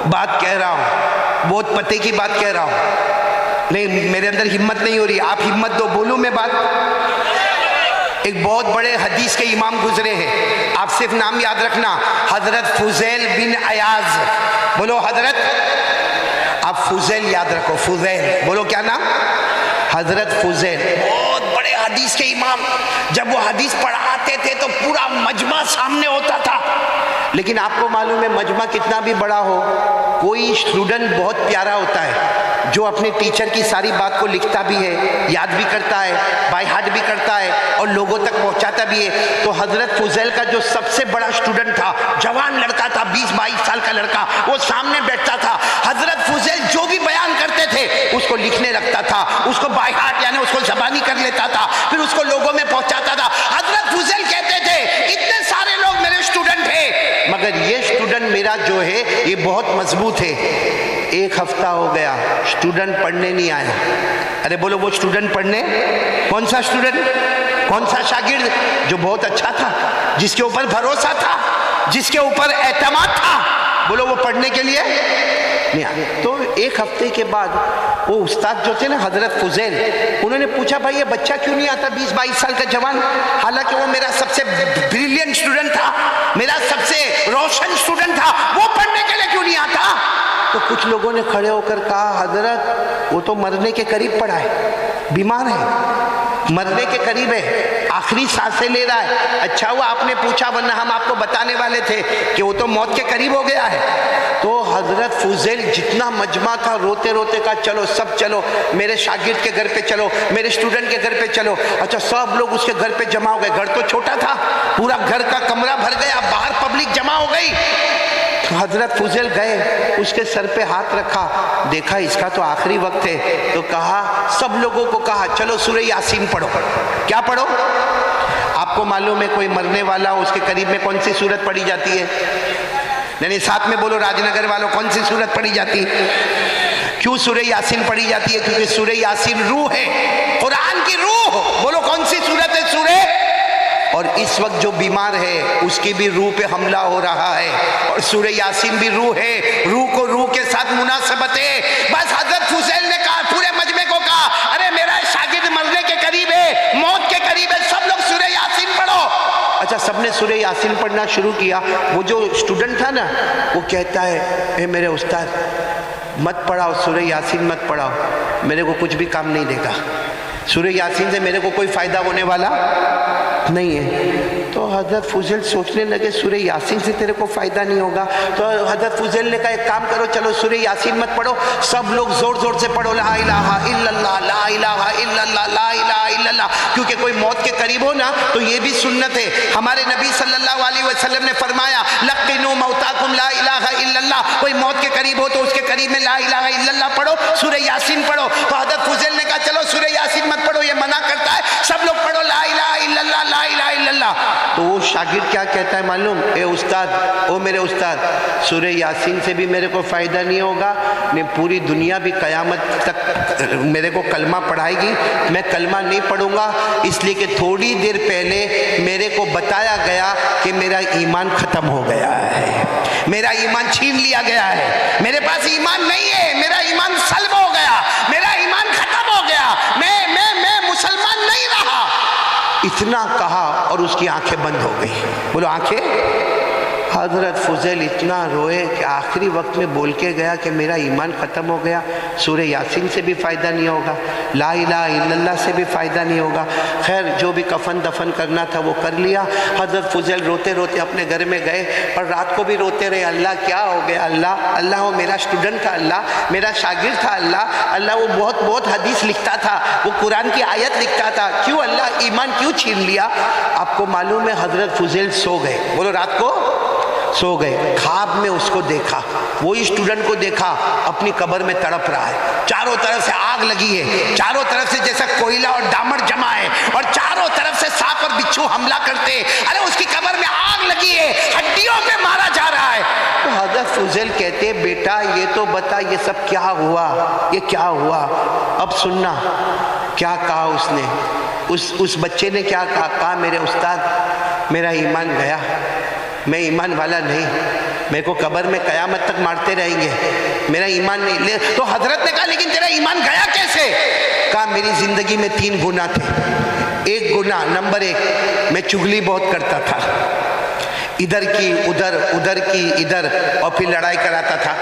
बात कह रहा हूं, बहुत पते की बात कह रहा हूं, नहीं मेरे अंदर हिम्मत नहीं हो रही, आप हिम्मत दो, बोलूं मैं बात। एक बहुत बड़े हदीस के इमाम गुजरे हैं, आप सिर्फ नाम याद रखना, हजरत फुजैल बिन अयाज। बोलो हजरत, आप फुजैल याद रखो, फुजैल बोलो, क्या नाम? हजरत फुजैल, बहुत बड़े हदीस के इमाम। जब वो हदीस पढ़ाते थे तो पूरा मजमा सामने होता था। लेकिन आपको मालूम है मजमा कितना भी बड़ा हो, कोई स्टूडेंट बहुत प्यारा होता है जो अपने टीचर की सारी बात को लिखता भी है, याद भी करता है, बाय हार्ट भी करता है और लोगों तक पहुंचाता भी है। तो हजरत फुजैल का जो सबसे बड़ा स्टूडेंट था, जवान लड़का था, 20-22 साल का लड़का, वो सामने बैठता था। हजरत फुजैल जो भी बयान करते थे उसको लिखने लगता था, उसको बाय हार्ट यानी उसको ज़बानी कर लेता था, फिर उसको लोगों में पहुंचाता था। हजरत फुजैल कहते थे इतने सारे लोग मेरे स्टूडेंट हैं, मगर ये स्टूडेंट मेरा जो है ये बहुत मजबूत है। एक हफ्ता हो गया, स्टूडेंट पढ़ने नहीं आया। अरे बोलो, वो स्टूडेंट पढ़ने, कौन सा स्टूडेंट, कौन सा शागिर्द? जो बहुत अच्छा था, जिसके ऊपर भरोसा था, जिसके ऊपर एतमाद था, बोलो वो पढ़ने के लिए नहीं आया। तो एक हफ्ते के बाद वो उस्ताद जो थे ना हजरत फुजैल, उन्होंने पूछा भाई ये बच्चा क्यों नहीं आता, 20-22 साल का जवान, हालांकि वो मेरा सबसे ब्रिलियंट स्टूडेंट था, मेरा सबसे रोशन स्टूडेंट था, वो पढ़ने के लिए क्यों नहीं आता? तो कुछ लोगों ने खड़े होकर कहा हजरत वो तो मरने के करीब पड़ा है, बीमार है, मरने के करीब है, आखिरी सांसें ले रहा है। अच्छा हुआ आपने पूछा, वरना हम आपको बताने वाले थे कि वो तो मौत के करीब हो गया है। तो हजरत फुजैल जितना मजमा था रोते रोते कहा चलो सब चलो, मेरे शागिर्द के घर पे चलो, मेरे स्टूडेंट के घर पे चलो। अच्छा सब लोग उसके घर पे जमा हो गए, घर तो छोटा था, पूरा घर का कमरा भर गया, बाहर पब्लिक जमा हो गई। तो हजरत फुजैल गए, उसके सर पे हाथ रखा, देखा इसका तो आखिरी वक्त है, तो कहा, सब लोगों को कहा चलो सूरह यासीन पढ़ो। क्या पढ़ो? आपको मालूम है कोई मरने वाला उसके करीब में कौन सी सूरत पढ़ी जाती है? नहीं, साथ में बोलो राजनगर वालों, कौन सी सूरत पढ़ी जाती है? क्यों सूरह यासीन पढ़ी जाती है? क्योंकि सूरह यासीन रूह है, कुरान की रूह। बोलो कौन सी सूरत है? सूरह। और इस वक्त जो बीमार है उसकी भी रूह पे हमला हो रहा है, और सूरह यासीन भी रूह है, रूह को रूह के साथ मुनासबत है। बस हजरत फुजैल ने कहा, पूरे मजमे को कहा, अरे मेरा शागिर्द मरने के करीब है, मौत के करीब है, सब लोग सूरह यासीन पढ़ो। अच्छा, सबने सूरह यासीन पढ़ना शुरू किया। वो जो स्टूडेंट था ना, वो कहता है ए मेरे उस्ताद मत पढ़ाओ, सूरह यासीन मत पढ़ाओ, मेरे को कुछ भी काम नहीं देगा, सूरह यासीन से मेरे को कोई फायदा होने वाला नहीं है। तो हजरत फुजैल सोचने लगे सूरह यासीन से तेरे को फायदा नहीं होगा। तो हजरत फुजैल ने कहा एक काम करो, चलो सूरह यासीन मत पढ़ो, सब लोग जोर जोर से पढ़ो ला इलाहा इल्लल्लाह, ला इलाहा इल्लल्लाह, ला इलाहा इल्लल्लाह। क्योंकि कोई मौत के करीब हो ना तो ये भी सुन्नत है। हमारे नबी सल्लल्लाहु अलैहि वसल्लम ने फरमाया लक़िनू मौताकुम ला इलाहा इल्लल्लाह, कोई मौत के करीब हो तो उसके करीब में ला इलाहा इल्लल्लाह पढ़ो, सूरह यासीन पढ़ो। तो हजरत फुजैल ने कहा चलो सूरह यासीन मत पढ़ो, ये मना करता है, सब लोग पढ़ो ला इलाहा इल्लल्लाह, ला इलाहा इल्लल्लाह। तो वो शागिर्द क्या कहता है मालूम? ए उस्ताद, ओ मेरे उस्ताद, सूरह यासीन से भी मेरे को फ़ायदा नहीं होगा, मैं पूरी दुनिया भी क़यामत तक मेरे को कलमा पढ़ाएगी, मैं कलमा नहीं पढ़ूंगा, इसलिए कि थोड़ी देर पहले मेरे को बताया गया कि मेरा ईमान ख़त्म हो गया है, मेरा ईमान छीन लिया गया है, मेरे पास ईमान नहीं है, मेरा ईमान सल्ब हो गया, मेरा ईमान ख़त्म हो गया, मैं मुसलमान नहीं रहा। इतना कहा और उसकी आंखें बंद हो गई। बोलो आंखें। हजरत फुजैल इतना रोए कि आखिरी वक्त में बोल के गया कि मेरा ईमान ख़त्म हो गया, सूरह यासीन से भी फ़ायदा नहीं होगा, ला इलाहा इल्लल्लाह से भी फ़ायदा नहीं होगा। खैर जो भी कफन दफन करना था वो कर लिया। हजरत फुजैल रोते रोते अपने घर में गए और रात को भी रोते रहे, अल्लाह क्या हो गया, अल्लाह अल्लाह वो मेरा स्टूडेंट था, अल्लाह मेरा शागिर्द था, अल्लाह अल्लाह वो बहुत बहुत हदीस लिखता था, वो कुरान की आयत लिखता था, क्यों अल्लाह ईमान क्यों छीन लिया? आपको मालूम है हजरत फुजैल सो गए। बोलो रात को सो गए, ख्वाब में उसको देखा, वही स्टूडेंट को देखा अपनी कब्र में तड़प रहा है, चारों तरफ से आग लगी है, चारों तरफ से जैसा कोयला और डामर जमा है, और चारों तरफ से सांप और बिच्छू हमला करते, अरे उसकी कब्र में आग लगी है, हड्डियों पे मारा जा रहा है। तो हजरत फुजैल कहते बेटा ये तो बता ये सब क्या हुआ, ये क्या हुआ? अब सुनना क्या कहा उसने। उस बच्चे ने क्या कहा? मेरे उस्ताद मेरा ईमान गया, मैं ईमान वाला नहीं, मेरे को कब्र में कयामत तक मारते रहेंगे, मेरा ईमान नहीं ले। तो हजरत ने कहा लेकिन तेरा ईमान गया कैसे? कहा मेरी जिंदगी में 3 गुनाह थे। एक गुनाह, नंबर 1, मैं चुगली बहुत करता था, इधर की उधर, उधर की इधर, और फिर लड़ाई कराता था।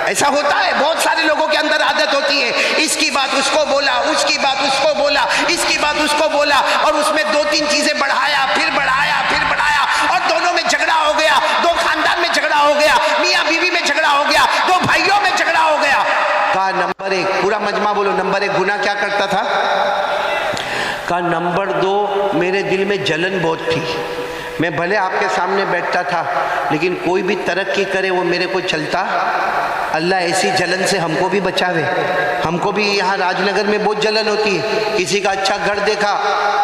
ऐसा होता है, बहुत सारे लोगों के अंदर आदत होती है, इसकी बात उसको बोला, उसकी बात उसको बोला, इसकी बात उसको बोला, और उसमें 2-3 चीजें बढ़ाया, फिर बढ़ाया, फिर बढ़ाया, और दोनों में झगड़ा हो गया, 2 खानदान में झगड़ा हो गया, मियाँ बीवी में झगड़ा हो गया, 2 भाइयों में झगड़ा हो गया। कहा नंबर 1, पूरा मजमा बोलो, नंबर 1 गुनाह क्या करता था? कहा नंबर 2, मेरे दिल में जलन बहुत थी। मैं भले आपके सामने बैठता था, लेकिन कोई भी तरक्की करे वो मेरे को चलता। अल्लाह ऐसी जलन से हमको भी बचावे। हमको भी यहाँ राजनगर में बहुत जलन होती है, किसी का अच्छा घर देखा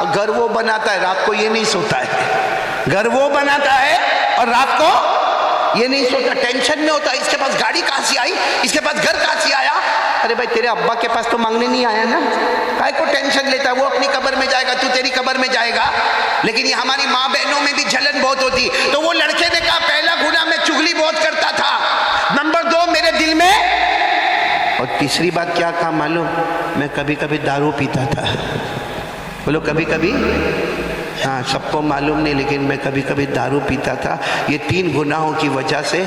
और घर वो बनाता है, रात को ये नहीं सोता है। घर वो बनाता है और रात को ये नहीं सोता, टेंशन में होता है, इसके पास गाड़ी कहाँ से आई, इसके पास घर कहाँ से आया। अरे भाई तेरे अब्बा के पास तो मांगने नहीं आया ना, काहे को टेंशन लेता है? वो अपनी कब्र में जाएगा, तू तेरी कब्र में जाएगा। लेकिन ये हमारी माँ बहनों में भी जलन बहुत होती। तो वो लड़के ने कहा पहला गुनाह मैं चुगली बहुत करता था, नंबर 2 मेरे दिल में, और तीसरी बात क्या कहा मालूम? मैं कभी कभी दारू पीता था। बोलो कभी कभी? हाँ, सबको मालूम नहीं, लेकिन मैं कभी कभी दारू पीता था। ये 3 गुनाहों की वजह से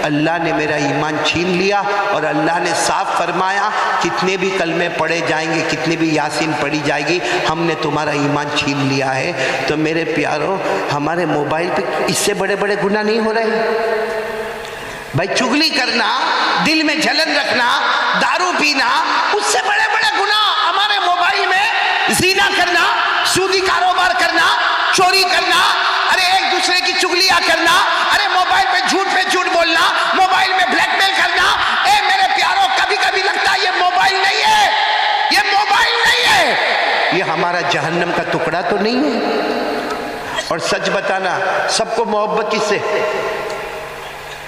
अल्लाह ने मेरा ईमान छीन लिया, और अल्लाह ने साफ फरमाया कितने भी कलमे पढ़े जाएंगे, कितनी भी यासीन पढ़ी जाएगी, हमने तुम्हारा ईमान छीन लिया है। तो मेरे प्यारों, हमारे मोबाइल पे इससे बड़े बड़े गुनाह नहीं हो रहे भाई? चुगली करना, दिल में जलन रखना, दारू पीना, उससे बड़े बड़े गुनाह हमारे मोबाइल में। ज़िना करना, सूदी कारोबार करना, चोरी करना, अरे एक दूसरे की चुगलियां करना, अरे मोबाइल पे झूठ बोलना, मोबाइल में ब्लैकमेल करना। ए मेरे प्यारों, कभी कभी लगता है ये मोबाइल नहीं है, ये मोबाइल नहीं है, ये हमारा जहन्नम का टुकड़ा तो नहीं है। और सच बताना, सबको मोहब्बत किससे?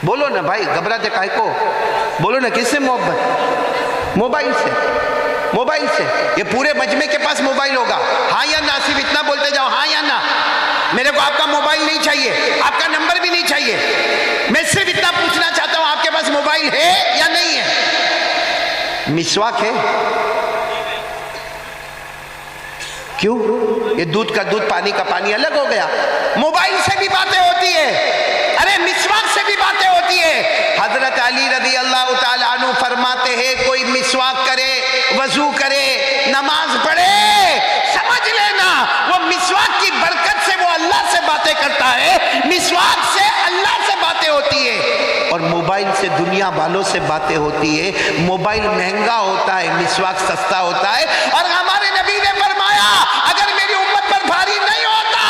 बोलो ना भाई, घबराते काहे को? बोलो ना, किससे मोहब्बत? मोबाइल से, मोबाइल से। ये पूरे मजमे के पास मोबाइल होगा, हाँ या ना? सिर्फ इतना बोलते जाओ, हाँ या ना। मेरे को आपका मोबाइल नहीं चाहिए, आपका नंबर भी नहीं चाहिए, मैं सिर्फ इतना पूछना चाहता हूं आपके पास मोबाइल है या नहीं है? मिसवाक है? क्यों? ये दूध का दूध, पानी का पानी अलग हो गया। मोबाइल से भी बातें होती है, अरे मिसवाक से भी बातें होती है। हजरत अली रज़ी अल्लाह ताला अन्हु फरमाते हैं कोई मिसवाक करे, वजू करे, नमाज पढ़े, समझ लेना वो मिसवाक की बरकत से वो अल्लाह से बातें करता है, मिसवाक से अल्लाह से बातें होती है। और मोबाइल से दुनिया वालों से बातें होती है। मोबाइल महंगा होता है, मिसवाक सस्ता होता है। और हमारे नबी ने फरमाया अगर मेरी उम्मत पर भारी नहीं होता,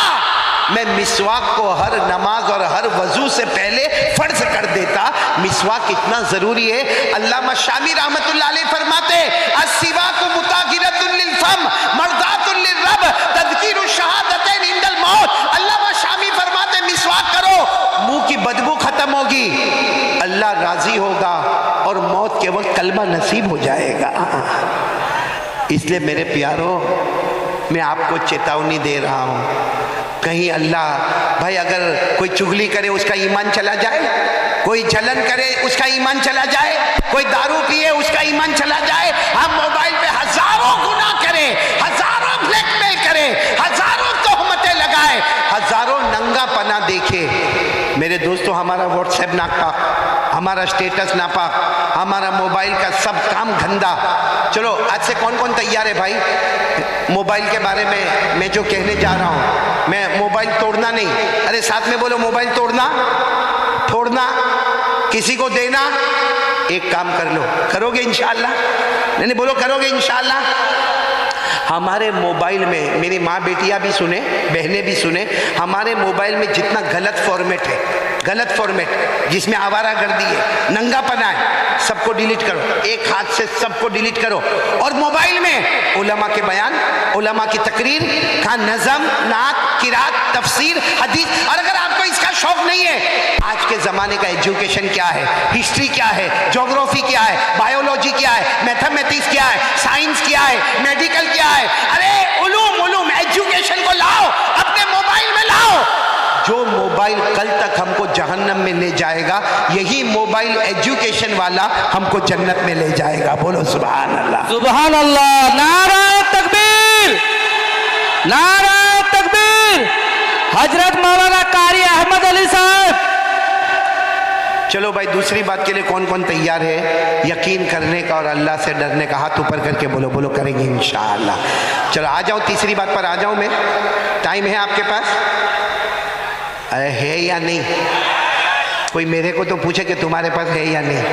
मैं मिसवाक को हर नमाज और हर वजू से पहले फर्ज कर देता। मिसवाक इतना जरूरी है। अल्लामा शामी रहमतुल्लाह अलैह फरमाते अस्सिवाकु मुताहिरतुन लिल फम मर्दातुन लिर रब तज़कीरु शहादतैन इंदल मौत। अल्लामा शामी फरमाते मिसवाक करो, मुंह की बदबू खत्म होगी, अल्लाह राजी होगा और मौत के वक्त कलमा नसीब हो जाएगा। इसलिए मेरे प्यारों, मैं आपको चेतावनी दे रहा हूं, कहीं अल्लाह भाई अगर कोई चुगली करे उसका ईमान चला जाए, कोई जलन करे उसका ईमान चला जाए, कोई दारू पिए उसका ईमान चला जाए, हम मोबाइल पे हजारों गुनाह करें, हजारों ब्लैकमेल करें, हजारों तोहमतें लगाए, हजारों नंगा पना देखे। मेरे दोस्तों, हमारा व्हाट्सएप नापाक, हमारा स्टेटस नापाक, हमारा मोबाइल का सब काम गंदा। चलो आज से कौन कौन तैयार है भाई? मोबाइल के बारे में मैं जो कहने जा रहा हूं, मैं मोबाइल तोड़ना नहीं, अरे साथ में बोलो, मोबाइल तोड़ना, फोड़ना, किसी को देना, एक काम कर लो, करोगे इंशाअल्लाह? नहीं बोलो करोगे इंशाअल्लाह? हमारे मोबाइल में, मेरी माँ बेटियां भी सुने, बहनें भी सुने, हमारे मोबाइल में जितना गलत फॉर्मेट है, गलत फॉर्मेट जिसमें आवारागर्दी है, नंगापना है, सबको डिलीट करो, एक हाथ से सबको डिलीट करो। और मोबाइल में उलमा के बयान, उलमा की तकरीर का नज़म, नात, किरात, तफसीर, हदीस। और अगर आपको इसका शौक नहीं है, आज के ज़माने का एजुकेशन क्या है, हिस्ट्री क्या है, ज्योग्राफी क्या है, बायोलॉजी क्या है, मैथमेटिक्स क्या है, साइंस क्या है, मेडिकल क्या है, अरे उलूम एजुकेशन को लाओ, अपने मोबाइल में लाओ। जो मोबाइल कल तक हमको जहन्नम में ले जाएगा, यही मोबाइल एजुकेशन वाला हमको जन्नत में ले जाएगा। बोलो सुभान अल्लाह, सुभान अल्लाह। नारा तकबीर, नारा तकबीर। हजरत मौलाना कारी अहमद अली साहब। चलो भाई, दूसरी बात के लिए कौन कौन तैयार है यकीन करने का और अल्लाह से डरने का? हाथ ऊपर करके बोलो, बोलो करेंगे इंशाअल्लाह। चलो आ जाओ, तीसरी बात पर आ जाऊं मैं। टाइम है आपके पास? अरे है या नहीं? कोई मेरे को तो पूछे कि तुम्हारे पास है या नहीं।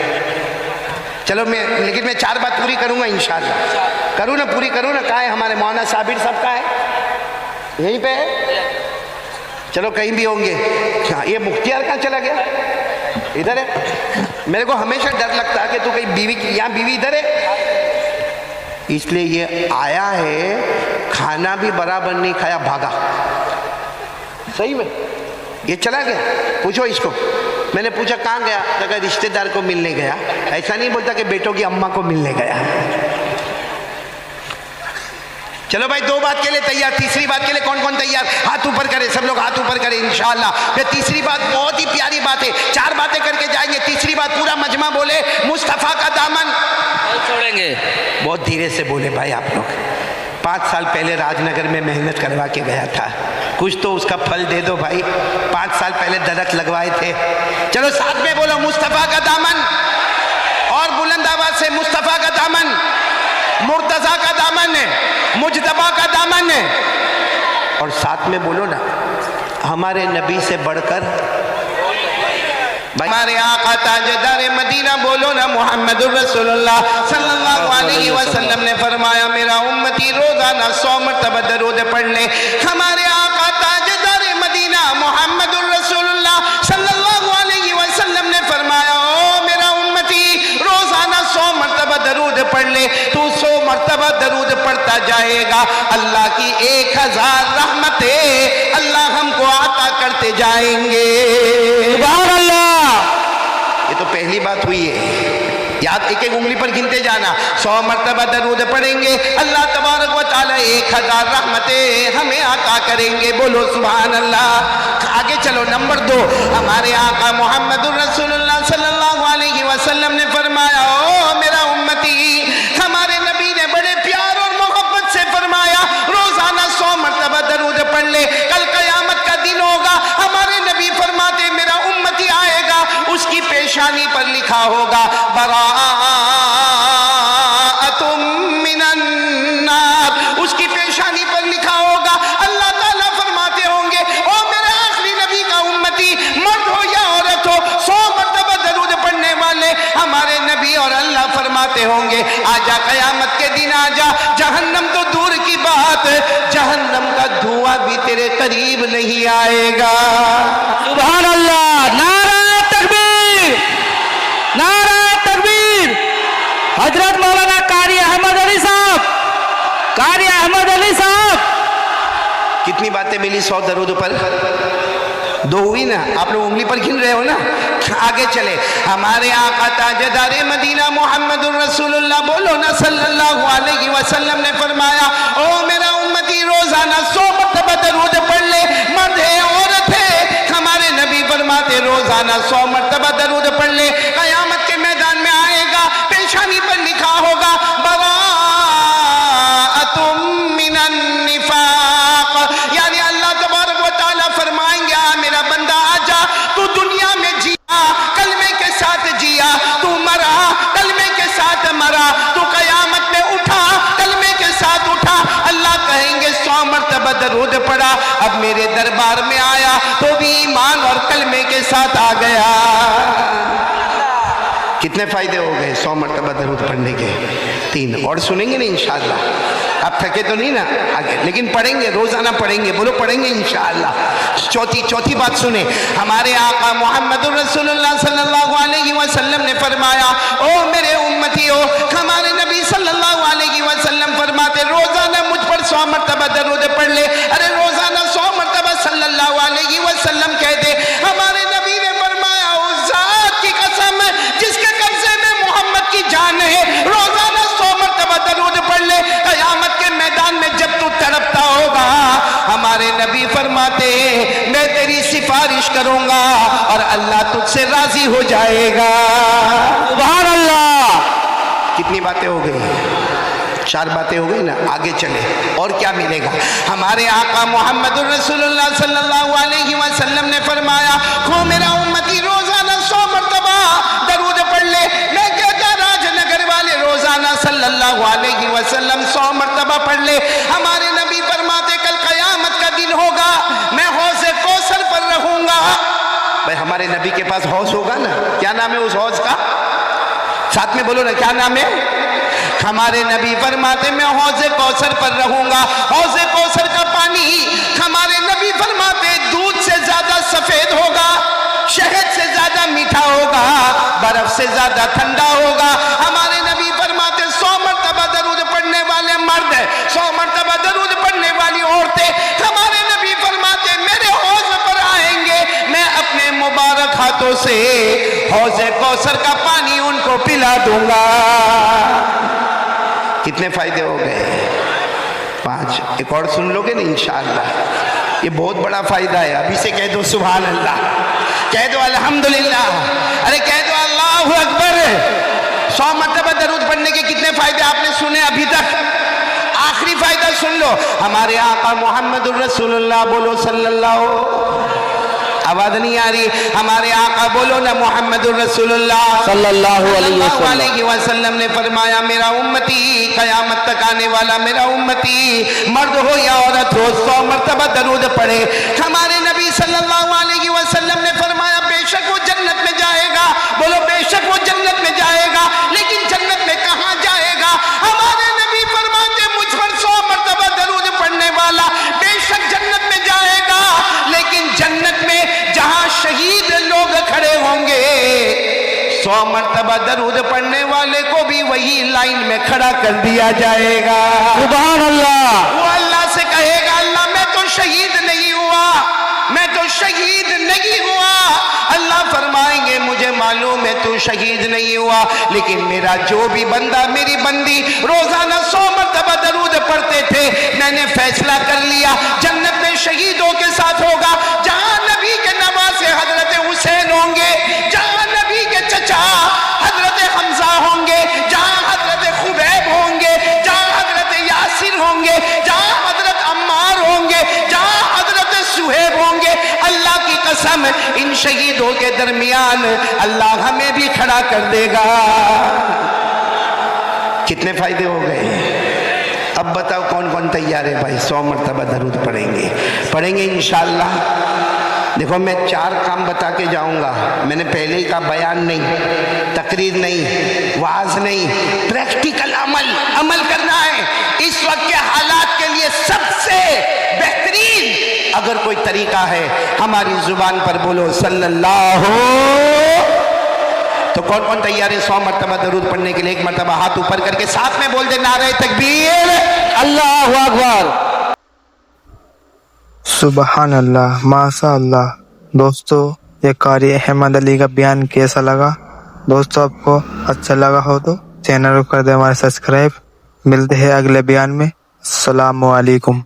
चलो लेकिन मैं 4 बात पूरी करूंगा इंशाअल्लाह। करूँ ना, पूरी करूँ ना। कहाँ है हमारे मौलाना साबिर साहब? का है? यहीं पे है? चलो कहीं भी होंगे। ये मुख्तियार कहाँ चला गया? इधर है। मेरे को हमेशा डर लगता है कि तू कहीं बीवी, यहाँ बीवी इधर है, इसलिए ये आया है, खाना भी बराबर नहीं खाया, भागा। सही में ये चला गया। पूछो इसको। मैंने पूछा कहाँ गया? तो कहा रिश्तेदार को मिलने गया। ऐसा नहीं बोलता कि बेटों की अम्मा को मिलने गया। चलो भाई, 2 बात के लिए तैयार। तीसरी बात के लिए कौन कौन तैयार? हाथ ऊपर करे, सब लोग हाथ ऊपर करें इंशाअल्लाह। फिर तीसरी बात बहुत ही प्यारी बात है, 4 बातें करके जाएंगे। तीसरी बात पूरा मजमा बोले, मुस्तफ़ा का दामन छोड़ेंगे। बहुत धीरे से बोले भाई आप लोग। 5 साल पहले राजनगर में मेहनत करवा के गया था, कुछ तो उसका फल दे दो भाई। 5 साल पहले दरख्त लगवाए थे। चलो साथ में बोलो, मुस्तफ़ा का दामन। और बुलंद आवाज से, मुस्तफ़ा का दामन, मुर्तज़ा का दामन है, मुजतबा का दामन है। और साथ में बोलो ना, हमारे नबी से बढ़कर हमारे आका ताजदार मदीना, बोलो ना मुहम्मदुर रसूलुल्लाह सल्लल्लाहु अलैहि वसल्लम ने फरमाया, मेरा उम्मती रोजाना 100 मरतबा दरूद पढ़ ले। हमारे आका ताजदार मदीना मुहम्मदुर रसूलुल्लाह सल्लल्लाहु अलैहि वसल्लम ने फरमाया, ओ मेरा उम्मती रोजाना 100 मरतबा दरूद पढ़ ले। तू 100 मरतबा दरूद पढ़ता जाएगा, अल्लाह की 1000 रहमतें अल्लाह हमको आता करते जाएंगे। सुभान अल्लाह। ये तो पहली बात हुई है, याद एक एक उंगली पर गिनते जाना। 100 मरतबा दरूद पढ़ेंगे, अल्लाह तबारक व तआला 1000 रहमतें हमें आता करेंगे। बोलो सुभान अल्लाह। आगे चलो, नंबर 2, हमारे आका मोहम्मदुर रसूलुल्लाह सल्लल्लाहु अलैहि वसल्लम ने फरमाया, ओ मेरा उम्मती, हमारे नबी ने बड़े प्यार और मोहब्बत से फरमाया, रोजाना 100 मरतबा दरूद पढ़ ले। कल कयामत का दिन होगा, हमारे नबी फरमाते, मेरा उम्मती आएगा, उसकी पेशानी पर लिखा होगा, बराअतुम मिनन नार। उसकी पेशानी पर लिखा होगा, अल्लाह ताला फरमाते होंगे, ओ मेरे आखिरी नबी का उम्मती, मर्द हो या औरत हो, 100 मरतबा दरूद पढ़ने वाले हमारे नबी और अल्लाह फरमाते होंगे, आजा कयामत के दिन आजा, जहन्नम तो दूर की बात, जहन्नम का धुआं भी तेरे करीब नहीं आएगा। सुभान अल्लाह। नारा तकबीर, नारा तकबीर। हजरत मौलाना कारी अहमद अली साहब, कारी अहमद अली साहब। कितनी बातें मिली 100 दरूद पर? 2 हुई ना? आप लोग उंगली पर गिन रहे हो ना? आगे चले, हमारे आका ताजदारे मदीना मोहम्मदुर रसूलुल्लाह, बोलो ना सल्लल्लाहु अलैहि वसल्लम ने फरमाया, ओ मेरा उम्मती रोजाना 100 मरतबा दरूद पढ़ ले। मर्द है औरत है, हमारे नबी फरमाते रोजाना 100 मरतबा दरूद पढ़ ले। कयामत के मैदान में आएगा, पेशानी पर लिखा होगा, बराअतुम मिनन निफाक। यानी अल्लाह तबारक व तआला फरमाएंगे, आ मेरा बंदा आजा, तू दुनिया में जिया, कलमे के साथ जिया, तू मरा, कलमे के साथ मरा, तू कयामत में उठा, कलमे के साथ उठा। अल्लाह कहेंगे 100 मरतबा दरूद पढ़ा, अब मेरे दरबार में आया तो भी ईमान और कलमे के साथ आ गया। कितने फायदे हो गए 100 मरतबा दरूद पढ़ने के? 3 और सुनेंगे ना इंशाअल्लाह। आप थके तो नहीं ना आगे, लेकिन पढ़ेंगे, रोजाना पढ़ेंगे। बोलो पढ़ेंगे इंशाअल्लाह। चौथी बात सुने, हमारे आका मोहम्मदुर रसूलुल्लाह सल्लल्लाहु अलैहि वसल्लम ने फरमाया, ओ मेरे उम्मतियों, हमारे नबी सल्लल्लाहु अलैहि वसल्लम फरमाते, रोजाना मुझ पर 100 मरतबा दरूद पढ़ ले। अरे रोजाना 100 मरतबा सल्लल्लाहु अलैहि वसल्लम कह दे। हमारे नबी ने फरमाया, उस जात की कसम जिसके कब्जे में मोहम्मद की जान है, रोजाना 100 मरतबा दरूद पढ़ ले। कयामत के मैदान में जब तू तड़पता होगा, हमारे नबी फरमाते, मैं तेरी सिफारिश करूंगा और अल्लाह तुझसे राजी हो जाएगा। सुभान अल्लाह। कितनी बातें हो गई? 4 बातें हो गई ना। आगे चले और क्या मिलेगा? हमारे आका मोहम्मद रसूलुल्लाह सल्लल्लाहु अलैहि वसल्लम ने फरमाया, खो मेरा उम्मती रोजाना 100 मरतबा दरूद पढ़ ले। मैं कहता राजनगर वाले रोजाना सल्लल्लाहु अलैहि वसल्लम 100 मरतबा पढ़ ले। हमारे नबी फरमाते कल कयामत का दिन होगा, मैं हौज़े कौसर पर रहूंगा। भाई हमारे नबी के पास हौज होगा ना। क्या नाम है उस हौज का? साथ में बोलो ना, क्या नाम है? हमारे नबी फरमाते मैं हौज़े कौसर पर रहूंगा। हौज़े कौसर का पानी हमारे नबी फरमाते दूध से ज्यादा सफेद होगा, शहद से ज्यादा मीठा होगा, बर्फ से ज्यादा ठंडा होगा। हमारे नबी फरमाते 100 मरतबा दरूद पढ़ने वाले मर्द, 100 मरतबा दरूद पढ़ने वाली औरतें हमारे नबी फरमाते मेरे हौज़ पर आएंगे, मैं अपने मुबारक हाथों से हौज़े कौसर का पानी उनको पिला दूंगा। कितने फायदे हो गए? 5। एक और सुन लोगे ना इंशाअल्लाह, ये बहुत बड़ा फायदा है। अभी से कह दो सुभान अल्लाह, कह दो अल्हम्दुलिल्लाह, अरे कह दो अल्लाहु अकबर। 100 मरतबा दरूद पढ़ने के कितने फायदे आपने सुने अभी तक? आखिरी फायदा सुन लो। हमारे आका मोहम्मद रसूलुल्लाह बोलो सल्लल्लाहु, आवाज नहीं आ रही? हमारे आका बोलो ना मोहम्मद रसूलुल्लाह सल्लल्लाहु अलैहि वसल्लम ने फरमाया मेरा उम्मती कयामत तक आने वाला मेरा उम्मती मर्द हो या औरत हो 100 मरतबा दरूद पढ़े। हमारे नबी सल्लल्लाहु अलैहि वसल्लम ने फरमाया बेशक वो जन्नत में जाएगा। बोलो बेशक वो जन्नत में जाएगा, लेकिन जन्नत में कहाँ जाएगा? हमारे नबी फरमाते मुझ पर 100 मरतबा दरूद पढ़ने वाला बेशक जन्नत में जाएगा, लेकिन जन्नत में जहां शहीद लोग खड़े होंगे 100 मरतबा दरूद पढ़ने वाले को भी वही लाइन में खड़ा कर दिया जाएगा। सुभान अल्लाह। वो अल्लाह से कहेगा अल्लाह मैं तो शहीद नहीं हुआ, मैं तो शहीद नहीं हुआ। अल्लाह फरमाएंगे मुझे मालूम है तू शहीद नहीं हुआ, लेकिन मेरा जो भी बंदा मेरी बंदी रोजाना 100 मरतबा दरूद पढ़ते थे, मैंने फैसला कर लिया जन्नत में शहीदों के साथ होगा। जहां नबी के नवासे हजरत हुसैन होंगे, जहां नबी के चचा हजरत हमजा होंगे, जहां हजरत खुबैब होंगे, जहां हजरत यासिर होंगे, जहां हजरत अम्मार होंगे, जहां हजरत सुहेब होंगे, अल्लाह की कसम इन शहीदों के दरमियान अल्लाह हमें भी खड़ा कर देगा। कितने फायदे हो गए? अब बताओ कौन कौन तैयार है भाई? 100 मरतबा दरूद पढ़ेंगे इंशाअल्लाह। देखो मैं 4 काम बता के जाऊंगा। मैंने पहले ही कहा बयान नहीं, तकरीर नहीं, वाज नहीं, प्रैक्टिकल अमल करना है। इस वक्त के हालात के लिए सबसे बेहतरीन अगर कोई तरीका है हमारी जुबान पर बोलो सल्लल्लाहु। तो कौन कौन तैयार है 100 मरतबा दरूद पढ़ने के लिए? एक मरतबा हाथ ऊपर करके साथ में बोल दे नारे तकबीर, अल्लाहु अकबर। सुबहान अल्लाह, माशा अल्लाह। दोस्तों ये कारी अहमद अली का बयान कैसा लगा? दोस्तों आपको अच्छा लगा हो तो चैनल को कर दे हमारे सब्सक्राइब। मिलते हैं अगले बयान में। अस्सलामु अलैकुम।